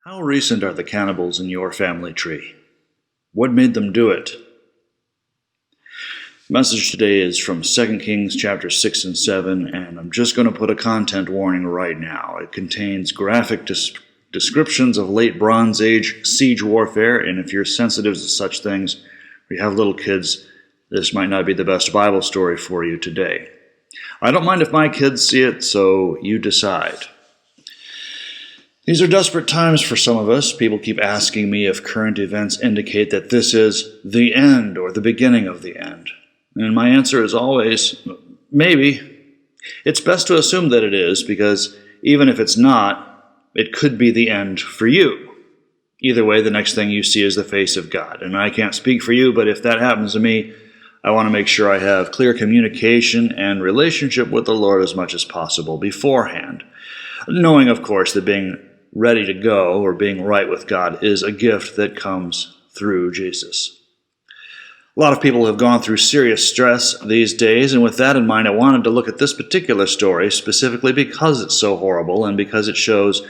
How recent are the cannibals in your family tree? What made them do it? The message today is from 2 Kings chapter 6 and 7, and I'm just going to put a content warning right now. It contains graphic descriptions of late Bronze Age siege warfare, and if you're sensitive to such things, or you have little kids, this might not be the best Bible story for you today. I don't mind if my kids see it, so you decide. These are desperate times for some of us. People keep asking me if current events indicate that this is the end or the beginning of the end. And my answer is always, maybe. It's best to assume that it is, because even if it's not, it could be the end for you. Either way, the next thing you see is the face of God. And I can't speak for you, but if that happens to me, I want to make sure I have clear communication and relationship with the Lord as much as possible beforehand. Knowing, of course, that being ready to go or being right with God is a gift that comes through Jesus. A lot of people have gone through serious stress these days, and with that in mind, I wanted to look at this particular story specifically because it's so horrible and because it shows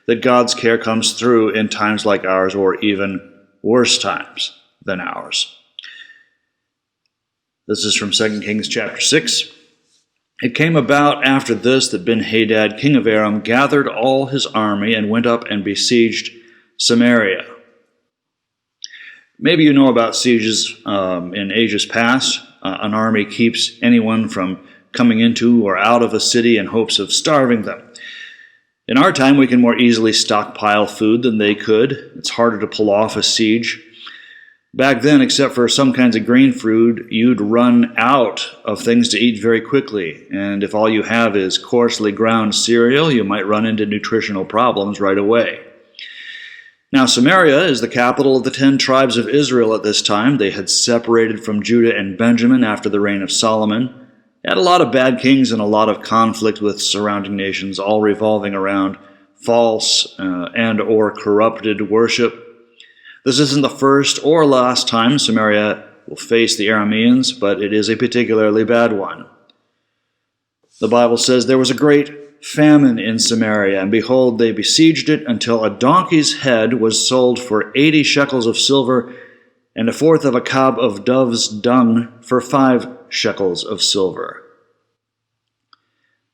that God's care comes through in times like ours or even worse times than ours. This is from 2 Kings chapter 6. It came about after this that Ben-Hadad, king of Aram, gathered all his army and went up and besieged Samaria. Maybe you know about sieges in ages past. An army keeps anyone from coming into or out of a city in hopes of starving them. In our time, we can more easily stockpile food than they could. It's harder to pull off a siege. Back then, except for some kinds of grain food, you'd run out of things to eat very quickly. And if all you have is coarsely ground cereal, you might run into nutritional problems right away. Now, Samaria is the capital of the 10 tribes of Israel at this time. They had separated from Judah and Benjamin after the reign of Solomon. They had a lot of bad kings and a lot of conflict with surrounding nations, all revolving around false and or corrupted worship. This isn't the first or last time Samaria will face the Arameans, but it is a particularly bad one. The Bible says there was a great famine in Samaria, and behold, they besieged it until a donkey's head was sold for 80 shekels of silver, and a fourth of a cob of dove's dung for 5 shekels of silver.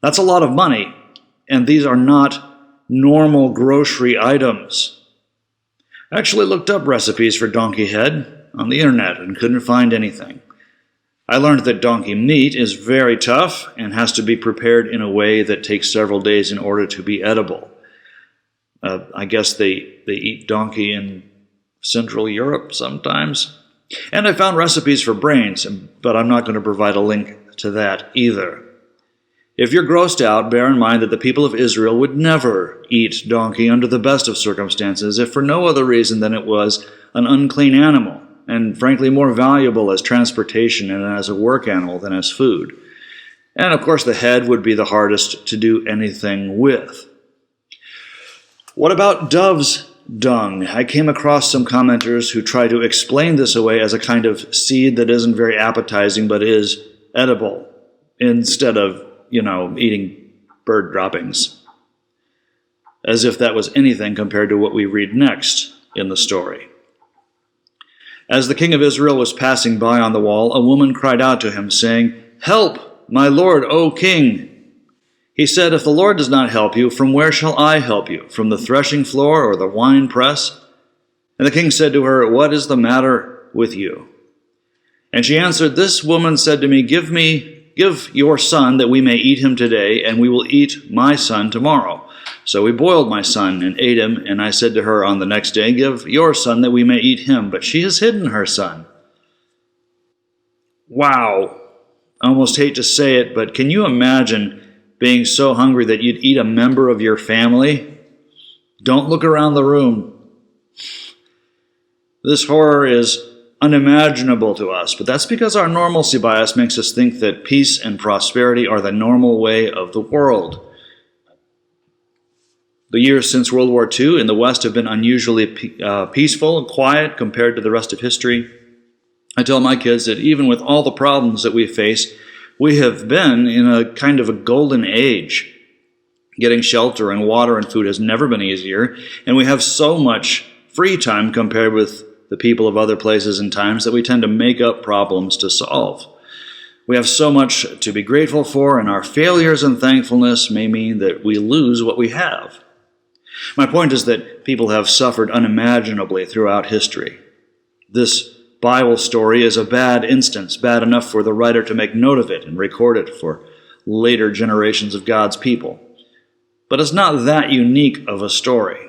That's a lot of money, and these are not normal grocery items. I actually looked up recipes for donkey head on the internet and couldn't find anything. I learned that donkey meat is very tough and has to be prepared in a way that takes several days in order to be edible. I guess they eat donkey in Central Europe sometimes. And I found recipes for brains, but I'm not going to provide a link to that either. If you're grossed out, bear in mind that the people of Israel would never eat donkey under the best of circumstances, if for no other reason than it was an unclean animal, and frankly more valuable as transportation and as a work animal than as food. And of course the head would be the hardest to do anything with. What about dove's dung? I came across some commenters who try to explain this away as a kind of seed that isn't very appetizing but is edible, instead of eating bird droppings. As if that was anything compared to what we read next in the story. As the king of Israel was passing by on the wall, a woman cried out to him, saying, "Help, my lord, O king!" He said, "If the Lord does not help you, from where shall I help you? From the threshing floor or the wine press?" And the king said to her, "What is the matter with you?" And she answered, "This woman said to me, Give your son that we may eat him today, and we will eat my son tomorrow. So we boiled my son and ate him, and I said to her on the next day, Give your son that we may eat him. But she has hidden her son." Wow. I almost hate to say it, but can you imagine being so hungry that you'd eat a member of your family? Don't look around the room. This horror is unimaginable to us, but that's because our normalcy bias makes us think that peace and prosperity are the normal way of the world. The years since World War II in the West have been unusually peaceful and quiet compared to the rest of history. I tell my kids that even with all the problems that we face, we have been in a kind of a golden age. Getting shelter and water and food has never been easier, and we have so much free time compared with the people of other places and times that we tend to make up problems to solve. We have so much to be grateful for, and our failures and thankfulness may mean that we lose what we have. My point is that people have suffered unimaginably throughout history. This Bible story is a bad instance, bad enough for the writer to make note of it and record it for later generations of God's people. But it's not that unique of a story.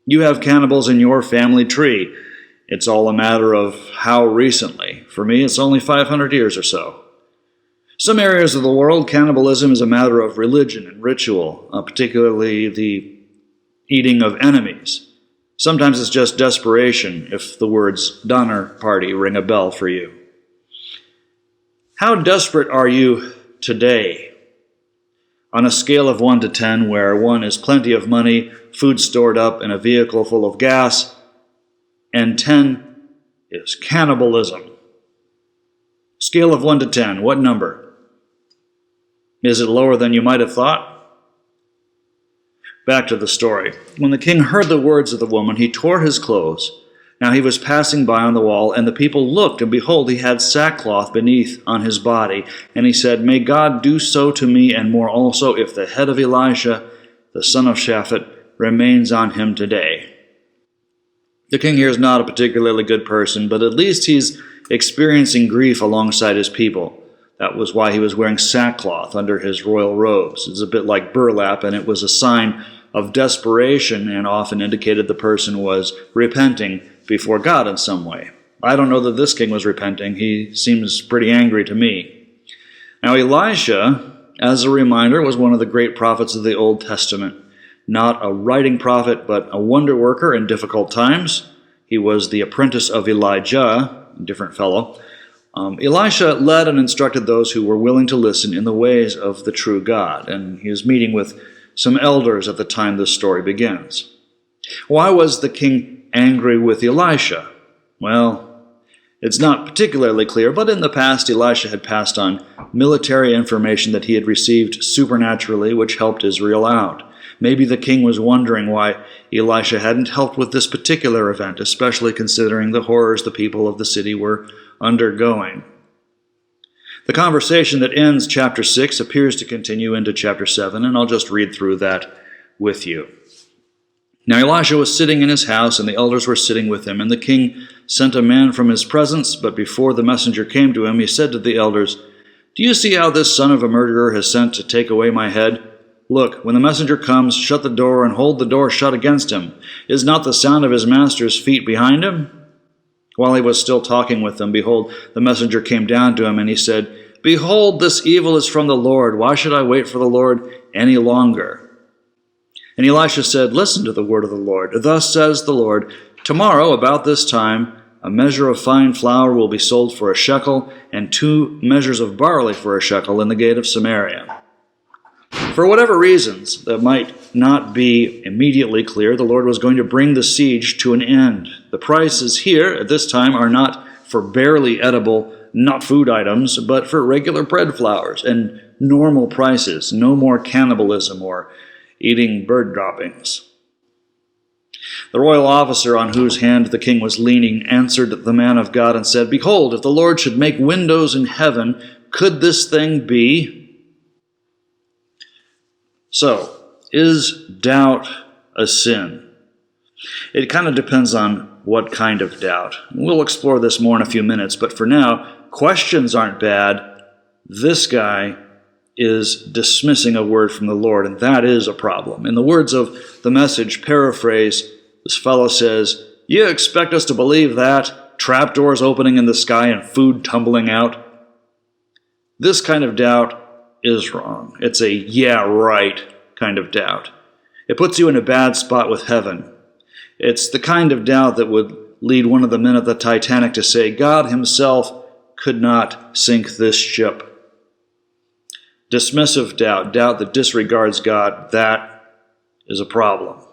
You have cannibals in your family tree. It's all a matter of how recently. For me, it's only 500 years or so. Some areas of the world, cannibalism is a matter of religion and ritual, particularly the eating of enemies. Sometimes it's just desperation, if the words Donner Party ring a bell for you. How desperate are you today? On a scale of 1 to 10, where 1 is plenty of money, food stored up, and a vehicle full of gas, and 10 is cannibalism. Scale of 1 to 10, what number? Is it lower than you might have thought? Back to the story. When the king heard the words of the woman, he tore his clothes. Now he was passing by on the wall, and the people looked, and behold, he had sackcloth beneath on his body. And he said, May God do so to me, and more also, if the head of Elisha, the son of Shaphat, remains on him today. The king here is not a particularly good person, but at least he's experiencing grief alongside his people. That was why he was wearing sackcloth under his royal robes. It's a bit like burlap, and it was a sign of desperation and often indicated the person was repenting before God in some way. I don't know that this king was repenting. He seems pretty angry to me. Now, Elisha, as a reminder, was one of the great prophets of the Old Testament. Not a writing prophet, but a wonder worker in difficult times. He was the apprentice of Elijah, a different fellow. Elisha led and instructed those who were willing to listen in the ways of the true God, and he was meeting with some elders at the time this story begins. Why was the king angry with Elisha? Well, it's not particularly clear, but in the past Elisha had passed on military information that he had received supernaturally, which helped Israel out. Maybe the king was wondering why Elisha hadn't helped with this particular event, especially considering the horrors the people of the city were undergoing. The conversation that ends chapter 6 appears to continue into chapter 7, and I'll just read through that with you. Now Elisha was sitting in his house, and the elders were sitting with him, and the king sent a man from his presence, but before the messenger came to him, he said to the elders, Do you see how this son of a murderer has sent to take away my head? Look, when the messenger comes, shut the door and hold the door shut against him. Is not the sound of his master's feet behind him? While he was still talking with them, behold, the messenger came down to him, and he said, Behold, this evil is from the Lord. Why should I wait for the Lord any longer? And Elisha said, Listen to the word of the Lord. Thus says the Lord, Tomorrow, about this time, a measure of fine flour will be sold for a shekel, and 2 measures of barley for a shekel in the gate of Samaria. For whatever reasons that might not be immediately clear, the Lord was going to bring the siege to an end. The prices here at this time are not for barely edible, not food items, but for regular bread flours and normal prices. No more cannibalism or eating bird droppings. The royal officer on whose hand the king was leaning answered the man of God and said, Behold, if the Lord should make windows in heaven, could this thing be? So, is doubt a sin? It kind of depends on what kind of doubt. We'll explore this more in a few minutes, but for now, questions aren't bad. This guy is dismissing a word from the Lord, and that is a problem. In the words of the Message paraphrase, this fellow says, You expect us to believe that? Trapdoors opening in the sky and food tumbling out? This kind of doubt is wrong. It's a yeah, right kind of doubt. It puts you in a bad spot with heaven. It's the kind of doubt that would lead one of the men at the Titanic to say, God himself could not sink this ship. Dismissive doubt, doubt that disregards God, that is a problem.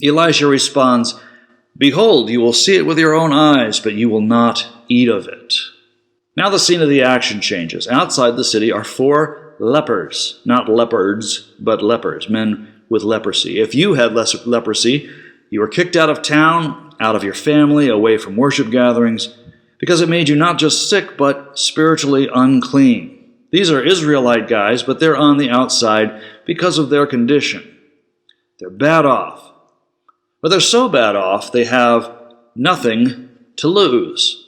Elisha responds, Behold, you will see it with your own eyes, but you will not eat of it. Now the scene of the action changes. Outside the city are 4 lepers, not leopards, but lepers, men with leprosy. If you had leprosy, you were kicked out of town, out of your family, away from worship gatherings, because it made you not just sick, but spiritually unclean. These are Israelite guys, but they're on the outside because of their condition. They're bad off. But they're so bad off, they have nothing to lose.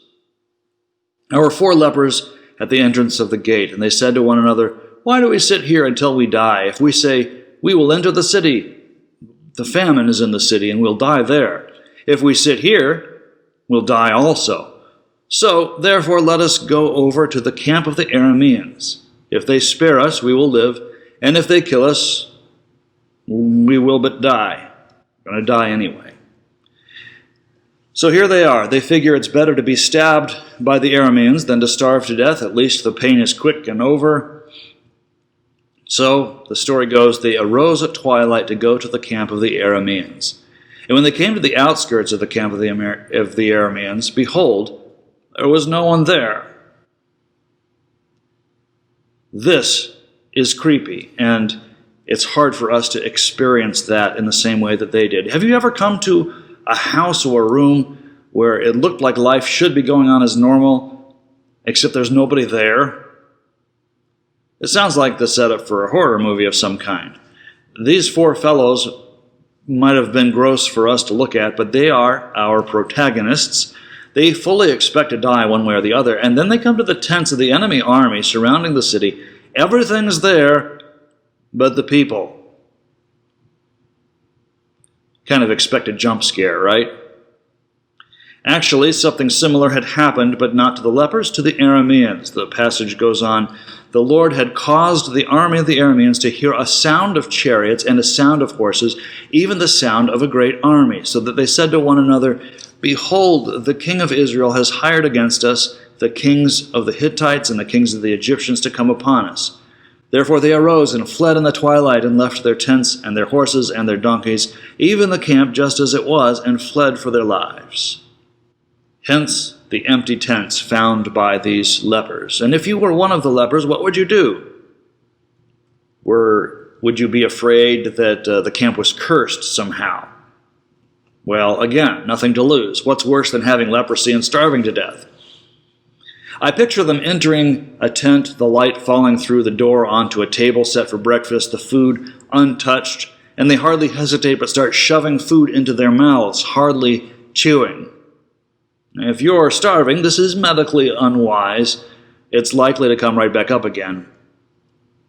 There were 4 lepers at the entrance of the gate, and they said to one another, "Why do we sit here until we die? If we say, 'We will enter the city,' the famine is in the city, and we'll die there. If we sit here, we'll die also. So, therefore, let us go over to the camp of the Arameans. If they spare us, we will live, and if they kill us, we will but die." We're going to die anyway. So here they are. They figure it's better to be stabbed by the Arameans than to starve to death. At least the pain is quick and over. So, the story goes, they arose at twilight to go to the camp of the Arameans. And when they came to the outskirts of the camp of the Arameans, behold, there was no one there. This is creepy, and it's hard for us to experience that in the same way that they did. Have you ever come to a house or a room where it looked like life should be going on as normal, except there's nobody there? It sounds like the setup for a horror movie of some kind. These 4 fellows might have been gross for us to look at, but they are our protagonists. They fully expect to die one way or the other, and then they come to the tents of the enemy army surrounding the city. Everything's there but the people. Kind of expected jump scare, right? Actually, something similar had happened, but not to the lepers, to the Arameans. The passage goes on, "The Lord had caused the army of the Arameans to hear a sound of chariots and a sound of horses, even the sound of a great army, so that they said to one another, 'Behold, the king of Israel has hired against us the kings of the Hittites and the kings of the Egyptians to come upon us.' Therefore they arose and fled in the twilight and left their tents and their horses and their donkeys, even the camp just as it was, and fled for their lives." Hence the empty tents found by these lepers. And if you were one of the lepers, what would you do? Would you be afraid that the camp was cursed somehow? Well, again, nothing to lose. What's worse than having leprosy and starving to death? I picture them entering a tent, the light falling through the door onto a table set for breakfast, the food untouched, and they hardly hesitate but start shoving food into their mouths, hardly chewing. If you're starving, this is medically unwise. It's likely to come right back up again.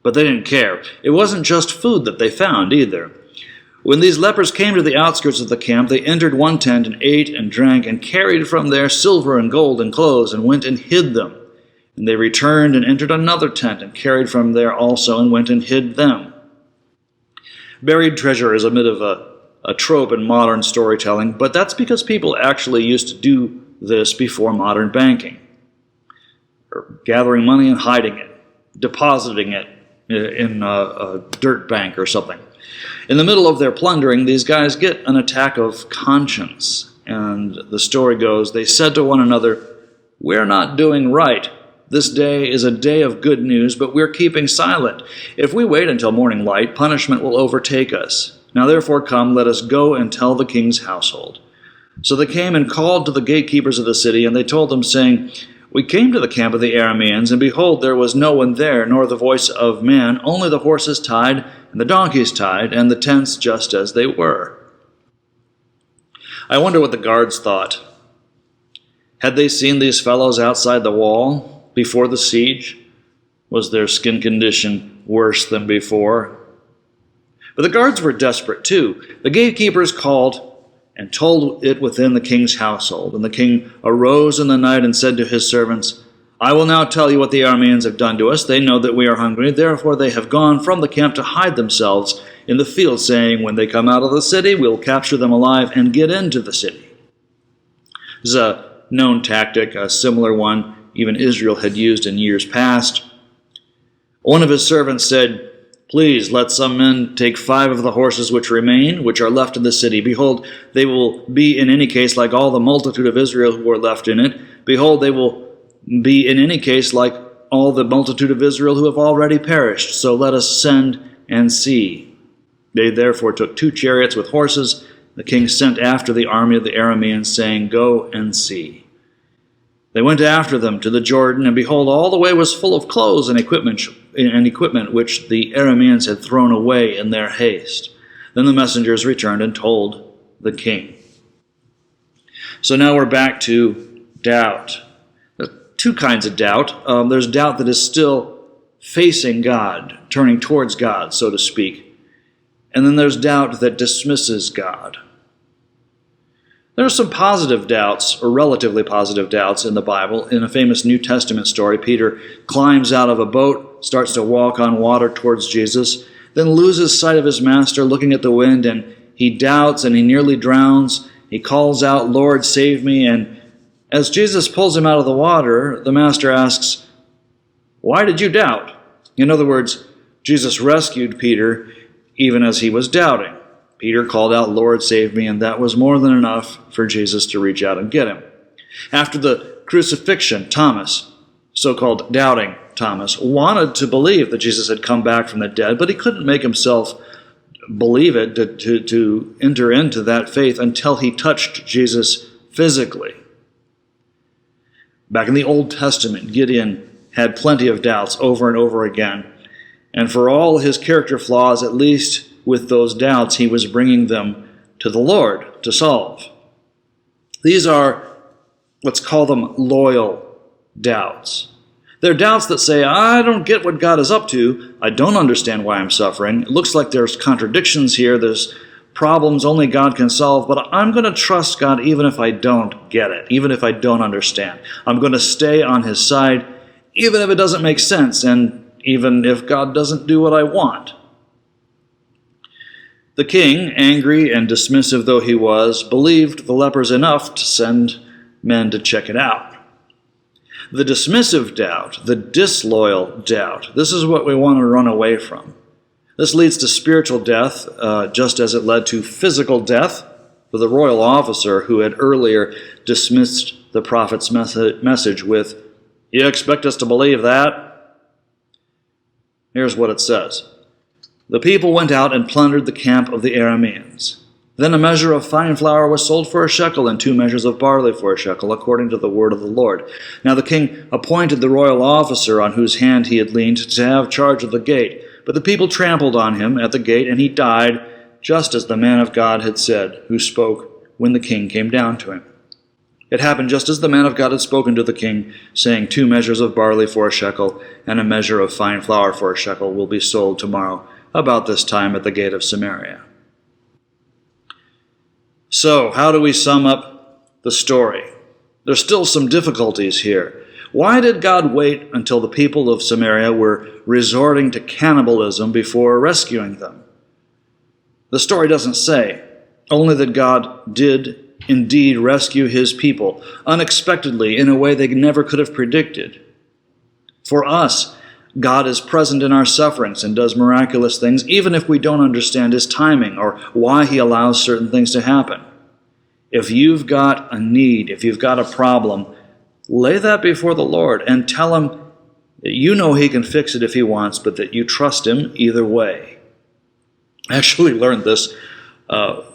But they didn't care. It wasn't just food that they found either. When these lepers came to the outskirts of the camp, they entered one tent and ate and drank and carried from there silver and gold and clothes and went and hid them. And they returned and entered another tent and carried from there also and went and hid them. Buried treasure is a bit of a trope in modern storytelling, but that's because people actually used to do this before modern banking. Or gathering money and hiding it, depositing it in a dirt bank or something. In the middle of their plundering, these guys get an attack of conscience. And the story goes, they said to one another, "We're not doing right. This day is a day of good news, but we're keeping silent. If we wait until morning light, punishment will overtake us. Now therefore come, let us go and tell the king's household." So they came and called to the gatekeepers of the city, and they told them, saying, "We came to the camp of the Arameans, and behold, there was no one there, nor the voice of man, only the horses tied, and the donkeys tied, and the tents just as they were." I wonder what the guards thought. Had they seen these fellows outside the wall before the siege? Was their skin condition worse than before? But the guards were desperate too. The gatekeepers called and told it within the king's household. And the king arose in the night and said to his servants, "I will now tell you what the Arameans have done to us. They know that we are hungry. Therefore they have gone from the camp to hide themselves in the field, saying, 'When they come out of the city, we'll capture them alive and get into the city.'" This is a known tactic, a similar one even Israel had used in years past. One of his servants said, "Please let some men take 5 of the horses which remain, which are left in the city. Behold, they will be in any case like all the multitude of Israel who are left in it. Behold, they will be in any case like all the multitude of Israel who have already perished, so let us send and see. They therefore took 2 chariots with horses. The king sent after the army of the Arameans, saying, Go and see. They went after them to the Jordan, and behold, all the way was full of clothes and equipment which the Arameans had thrown away in their haste. Then the messengers returned and told the king. So now we're back to doubt. There are 2 kinds of doubt. There's doubt that is still facing God, turning towards God, so to speak. And then there's doubt that dismisses God. There are some positive doubts, or relatively positive doubts, in the Bible. In a famous New Testament story, Peter climbs out of a boat, starts to walk on water towards Jesus, then loses sight of his master, looking at the wind, and he doubts and he nearly drowns. He calls out, Lord, save me. And as Jesus pulls him out of the water, the master asks, Why did you doubt? In other words, Jesus rescued Peter even as he was doubting. Peter called out, Lord, save me, and that was more than enough for Jesus to reach out and get him. After the crucifixion, Thomas, so-called doubting Thomas, wanted to believe that Jesus had come back from the dead, but he couldn't make himself believe it, to enter into that faith until he touched Jesus physically. Back in the Old Testament, Gideon had plenty of doubts over and over again, and for all his character flaws, at least with those doubts, he was bringing them to the Lord to solve. These are, let's call them loyal doubts. They're doubts that say, I don't get what God is up to. I don't understand why I'm suffering. It looks like there's contradictions here. There's problems only God can solve, but I'm going to trust God even if I don't get it, even if I don't understand. I'm going to stay on his side, even if it doesn't make sense, and even if God doesn't do what I want. The king, angry and dismissive though he was, believed the lepers enough to send men to check it out. The dismissive doubt, the disloyal doubt, this is what we want to run away from. This leads to spiritual death, just as it led to physical death for the royal officer who had earlier dismissed the prophet's message with, You expect us to believe that? Here's what it says. The people went out and plundered the camp of the Arameans. Then a measure of fine flour was sold for a shekel, and 2 measures of barley for a shekel, according to the word of the Lord. Now the king appointed the royal officer on whose hand he had leaned to have charge of the gate. But the people trampled on him at the gate, and he died, just as the man of God had said, who spoke when the king came down to him. It happened just as the man of God had spoken to the king, saying, 2 measures of barley for a shekel, and a measure of fine flour for a shekel will be sold tomorrow, about this time at the gate of Samaria. So, how do we sum up the story? There's still some difficulties here. Why did God wait until the people of Samaria were resorting to cannibalism before rescuing them? The story doesn't say, only that God did indeed rescue his people, unexpectedly, in a way they never could have predicted. For us, God is present in our sufferings and does miraculous things, even if we don't understand his timing or why he allows certain things to happen. If you've got a need, if you've got a problem, lay that before the Lord and tell him that you know he can fix it if he wants, but that you trust him either way. I actually learned this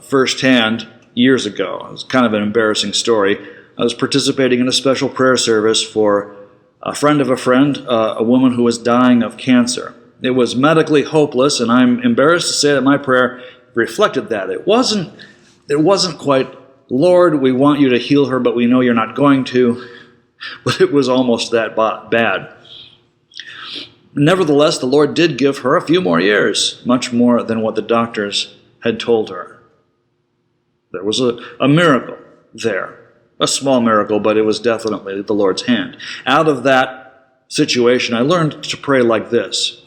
firsthand years ago. It was kind of an embarrassing story. I was participating in a special prayer service for a friend of a friend, a woman who was dying of cancer. It was medically hopeless, and I'm embarrassed to say that my prayer reflected that. It wasn't quite, Lord, we want you to heal her, but we know you're not going to. But it was almost that bad. Nevertheless, the Lord did give her a few more years, much more than what the doctors had told her. There was a miracle there. A small miracle, but it was definitely the Lord's hand. Out of that situation, I learned to pray like this.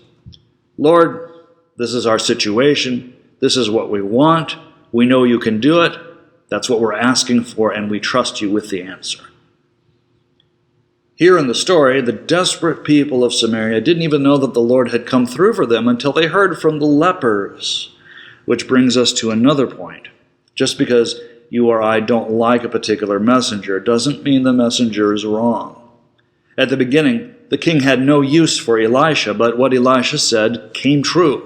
Lord, this is our situation. This is what we want. We know you can do it. That's what we're asking for, and we trust you with the answer. Here in the story, the desperate people of Samaria didn't even know that the Lord had come through for them until they heard from the lepers, which brings us to another point. Just because you or I don't like a particular messenger doesn't mean the messenger is wrong. At the beginning, the king had no use for Elisha, but what Elisha said came true.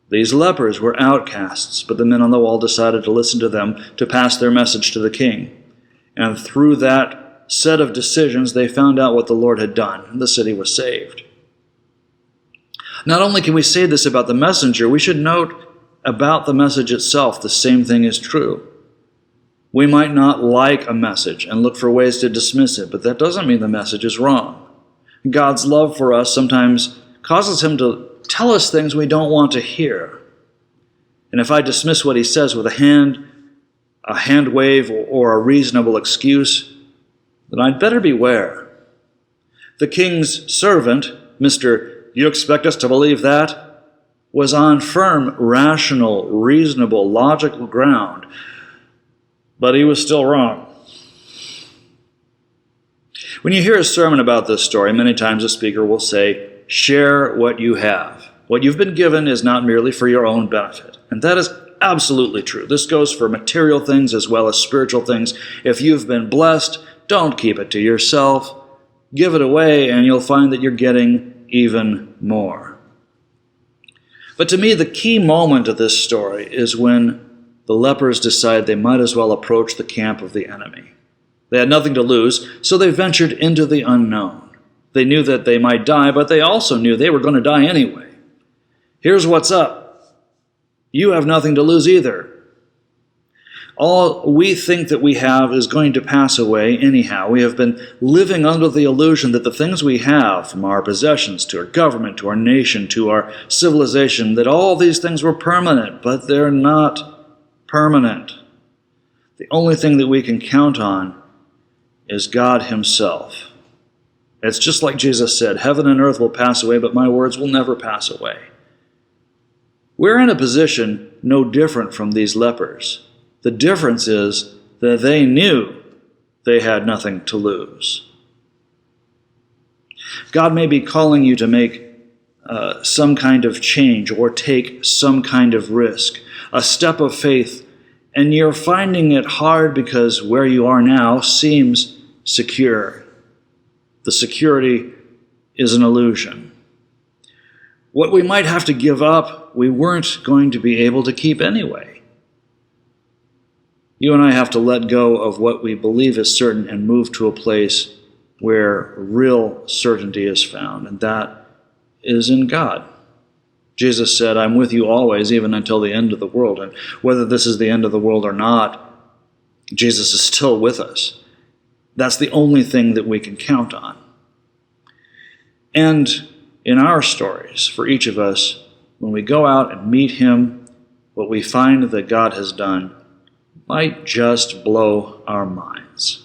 These lepers were outcasts, but the men on the wall decided to listen to them to pass their message to the king. And through that set of decisions, they found out what the Lord had done, and the city was saved. Not only can we say this about the messenger, we should note about the message itself the same thing is true. We might not like a message and look for ways to dismiss it, but that doesn't mean the message is wrong. God's love for us sometimes causes him to tell us things we don't want to hear. And if I dismiss what he says with a hand wave, or a reasonable excuse, then I'd better beware. The king's servant, Mr. "You expect us to believe that?" was on firm, rational, reasonable, logical ground, but he was still wrong. When you hear a sermon about this story, many times the speaker will say, "Share what you have. What you've been given is not merely for your own benefit." And that is absolutely true. This goes for material things as well as spiritual things. If you've been blessed, don't keep it to yourself. Give it away, and you'll find that you're getting even more. But to me, the key moment of this story is when the lepers decide they might as well approach the camp of the enemy. They had nothing to lose, so they ventured into the unknown. They knew that they might die, but they also knew they were going to die anyway. Here's what's up. You have nothing to lose either. All we think that we have is going to pass away anyhow. We have been living under the illusion that the things we have, from our possessions to our government, to our nation, to our civilization, that all these things were permanent, but they're not permanent. The only thing that we can count on is God himself. It's just like Jesus said, "Heaven and earth will pass away, but my words will never pass away." We're in a position no different from these lepers. The difference is that they knew they had nothing to lose. God may be calling you to make some kind of change or take some kind of risk, a step of faith, and you're finding it hard because where you are now seems secure. The security is an illusion. What we might have to give up, we weren't going to be able to keep anyway. You and I have to let go of what we believe is certain and move to a place where real certainty is found, and that is in God. Jesus said, "I'm with you always, even until the end of the world." And whether this is the end of the world or not, Jesus is still with us. That's the only thing that we can count on. And in our stories, for each of us, when we go out and meet him, what we find that God has done might just blow our minds.